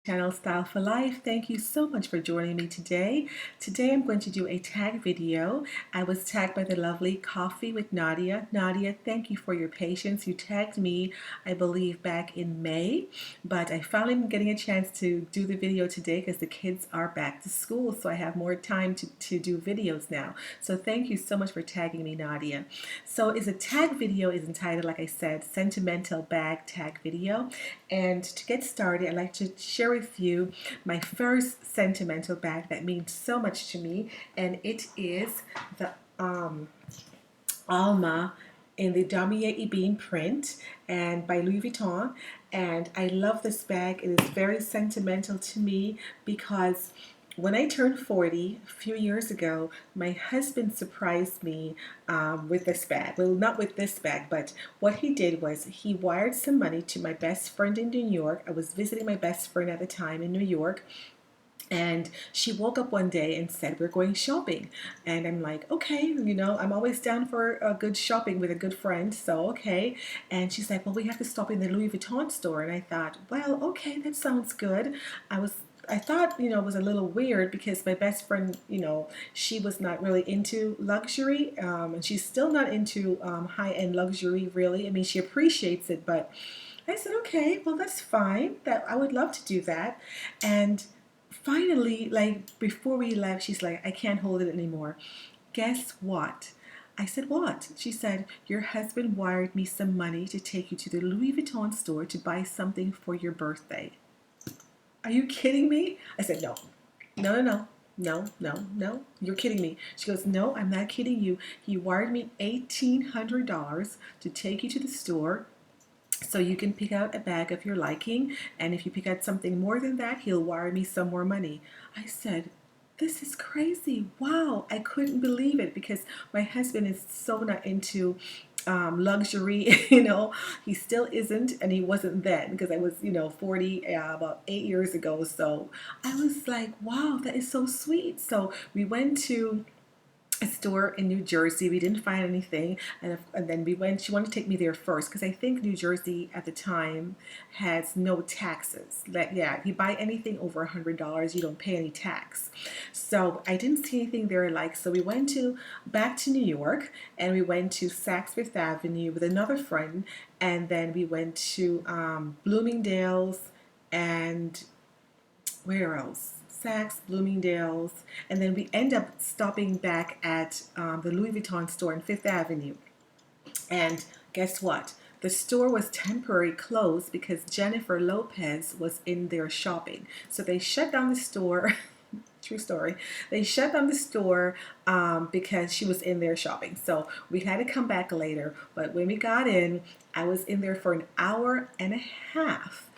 Channel Style for Life. Thank you so much for joining me today. Today I'm going to do a tag video. I was tagged by the lovely Coffee with Nadia. Nadia, thank you for your patience. You tagged me, I believe, back in May, but I finally am getting a chance to do the video today because the kids are back to school, so I have more time to do videos now. So thank you so much for tagging me, Nadia. So a tag video is entitled, like I said, Sentimental Bag Tag Video. And to get started, I'd like to share with you my first sentimental bag that means so much to me, and it is the Alma in the Damier Ebene print and by Louis Vuitton. And I love this bag. It is very sentimental to me because when I turned 40 a few years ago, my husband surprised me with this bag. Well, not with this bag, but what he did was he wired some money to my best friend in New York. I was visiting my best friend at the time in New York. And she woke up one day and said, "We're going shopping." And I'm like, okay, I'm always down for a good shopping with a good friend. So, okay. And she's like, "Well, we have to stop in the Louis Vuitton store." And I thought, well, okay, that sounds good. I thought, it was a little weird because my best friend, she was not really into luxury, and she's still not into high-end luxury, really. I mean, she appreciates it, but I said, okay, well, that's fine. That I would love to do that. And finally, like before we left, she's like, "I can't hold it anymore." Guess what? I said, "What?" She said, "Your husband wired me some money to take you to the Louis Vuitton store to buy something for your birthday." Are you kidding me? I said, "No, no, no, no. No, no, no, you're kidding me." She goes, "No, I'm not kidding you. He wired me $1,800 to take you to the store so you can pick out a bag of your liking, and if you pick out something more than that, he'll wire me some more money." I said, "This is crazy. Wow." I couldn't believe it because my husband is so not into luxury. He still isn't, and he wasn't then because I was 40 about 8 years ago. So I was like, wow, that is so sweet. So we went to a store in New Jersey. We didn't find anything, and then we went. She wanted to take me there first because I think New Jersey at the time has no taxes. Like, yeah, if you buy anything over $100, you don't pay any tax. So I didn't see anything there. So we went to back to New York, and we went to Saks Fifth Avenue with another friend, and then we went to Bloomingdale's and where else? Saks, Bloomingdale's, and then we end up stopping back at the Louis Vuitton store on Fifth Avenue. And guess what? The store was temporarily closed because Jennifer Lopez was in there shopping. So they shut down the store. True story. They shut down the store because she was in there shopping. So we had to come back later. But when we got in, I was in there for an hour and a half.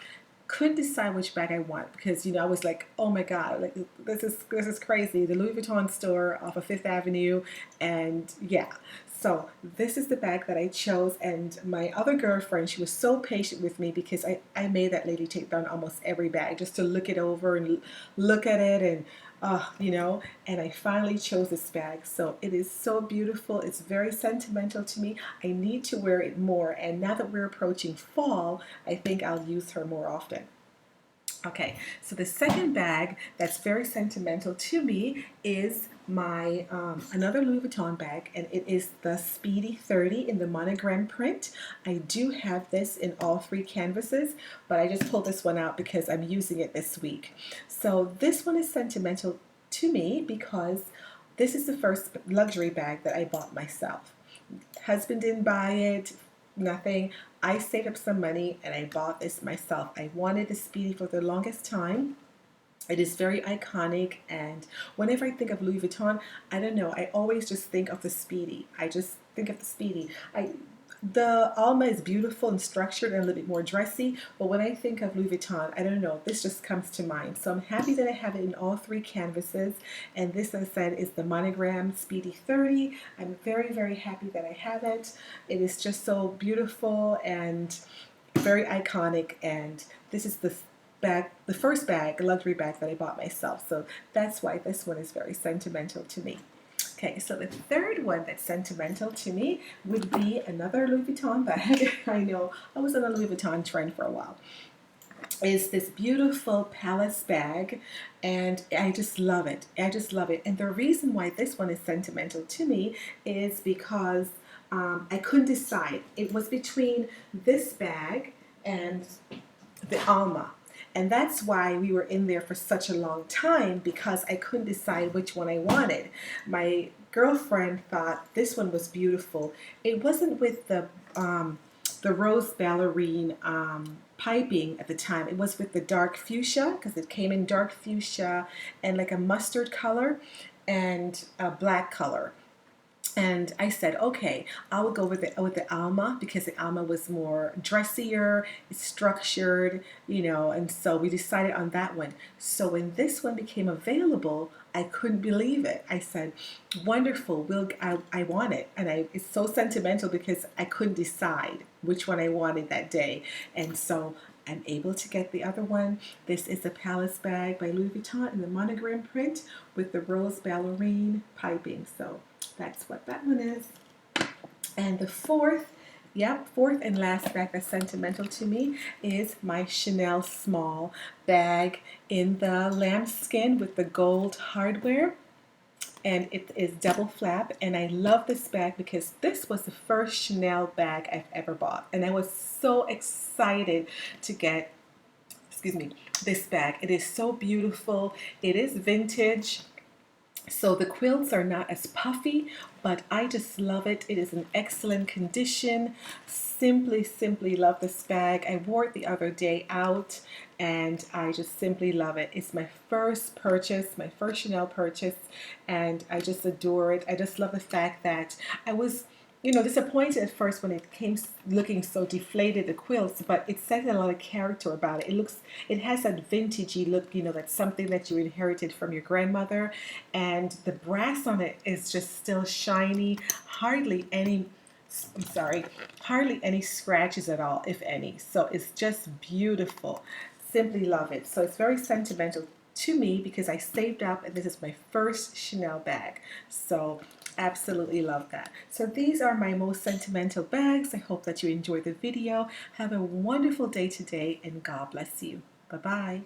Couldn't decide which bag I want because I was like, oh my god, like this is crazy. The Louis Vuitton store off of Fifth Avenue, and yeah. So this is the bag that I chose, and my other girlfriend, she was so patient with me because I made that lady take down almost every bag just to look it over and look at it and and I finally chose this bag. So it is so beautiful. It's very sentimental to me. I need to wear it more, and now that we're approaching fall, I think I'll use her more often. Okay, so the second bag that's very sentimental to me is my another Louis Vuitton bag, and it is the Speedy 30 in the monogram print. I do have this in all three canvases, but I just pulled this one out because I'm using it this week. So this one is sentimental to me because this is the first luxury bag that I bought myself. Husband didn't buy it, nothing. I saved up some money and I bought this myself. I wanted the Speedy for the longest time. It is very iconic, and whenever I think of Louis Vuitton, I don't know, I always just think of the Speedy. I just think of the Speedy. The Alma is beautiful and structured and a little bit more dressy, but when I think of Louis Vuitton, I don't know, this just comes to mind. So I'm happy that I have it in all three canvases, and this, as I said, is the monogram Speedy 30. I'm very, very happy that I have it. It is just so beautiful and very iconic, and this is the first bag, luxury bag that I bought myself. So that's why this one is very sentimental to me. Okay, so the third one that's sentimental to me would be another Louis Vuitton bag. I know, I was on a Louis Vuitton trend for a while. is this beautiful Palace bag, and I just love it. I just love it. And the reason why this one is sentimental to me is because I couldn't decide. It was between this bag and the Alma. And that's why we were in there for such a long time, because I couldn't decide which one I wanted. My girlfriend thought this one was beautiful. It wasn't with the rose ballerine piping at the time. It was with the dark fuchsia, because it came in dark fuchsia and like a mustard color and a black color. And I said, okay, I will go with the Alma, because the Alma was more dressier, it's structured, and so we decided on that one. So when this one became available, I couldn't believe it. I said, wonderful, I want it. And it's so sentimental because I couldn't decide which one I wanted that day. And so I'm able to get the other one. This is a Palace bag by Louis Vuitton in the monogram print with the rose ballerine piping. So that's what that one is. And the fourth and last bag that's sentimental to me is my Chanel small bag in the lambskin with the gold hardware. And it is double flap, and I love this bag because this was the first Chanel bag I've ever bought, and I was so excited to get, excuse me, this bag. It is so beautiful. It is vintage, so the quilts are not as puffy, but I just love it. It is in excellent condition. Simply love this bag. I wore it the other day out, and I just simply love it. It's my first purchase, my first Chanel purchase, and I just adore it. I just love the fact that I was disappointed at first when it came looking so deflated, the quilts, but it says a lot of character about it. It has that vintagey look, that's something that you inherited from your grandmother, and the brass on it is just still shiny, hardly any scratches at all, if any. So it's just beautiful. Simply love it. So it's very sentimental to me because I saved up and this is my first Chanel bag. So absolutely love that. So these are my most sentimental bags. I hope that you enjoyed the video. Have a wonderful day today, and God bless you. Bye-bye.